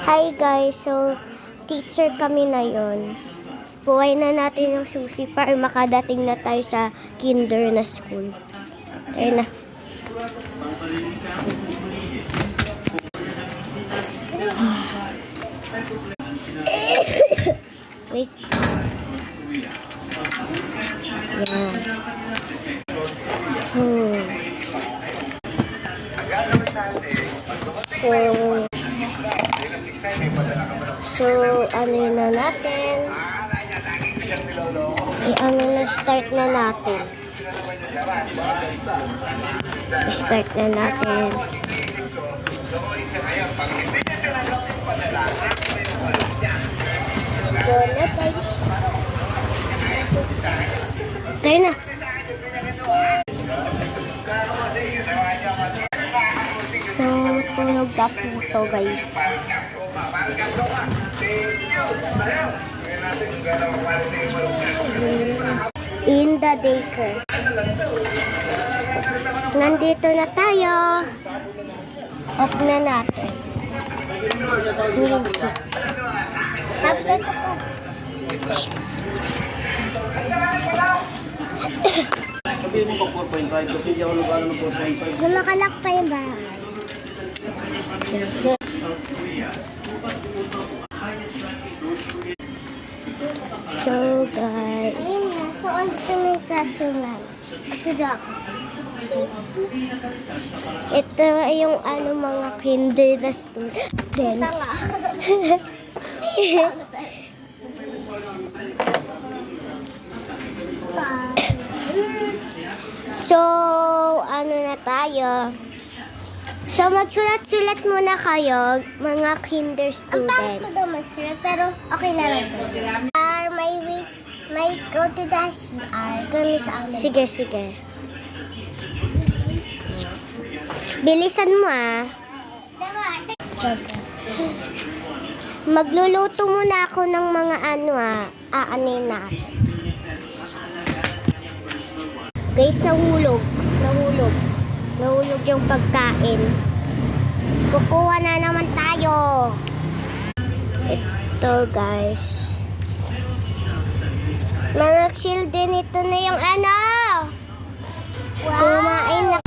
Hi guys, so teacher kami na yon. Buhay na natin yung susi para makadating na tayo sa kinder na school. Tayo na. Wait. Yan. So, ano na natin? Start na natin. Start na natin. Go na, guys. Tayo na. So, tunog na po ito, guys. In the daycare. Nandito na tayo. Off na natin. Music. Tapos ito po. So, makalak pa yung bahay. So guys, ayun na. So, andito na yung classroom namin. Ito dyan. Ito ay yung mga kinder na students. So, ano na tayo? So, magsulat-sulat muna kayo, mga kinder students. Ang pangit ko daw magsulat, pero okay na lang. May go to the CR. Kami sa amin. Sige, sige. Bilisan mo, ah. Magluluto muna ako ng mga aanin natin. Guys, nahulog yung pagkain. Kukuha na naman tayo. Ito, guys. Mga children, ito na yung Wow. Kumain na.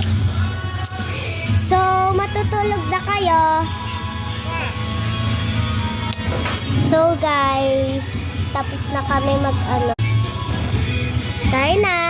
So, matutulog na kayo. So, guys, tapos na kami Tayo na.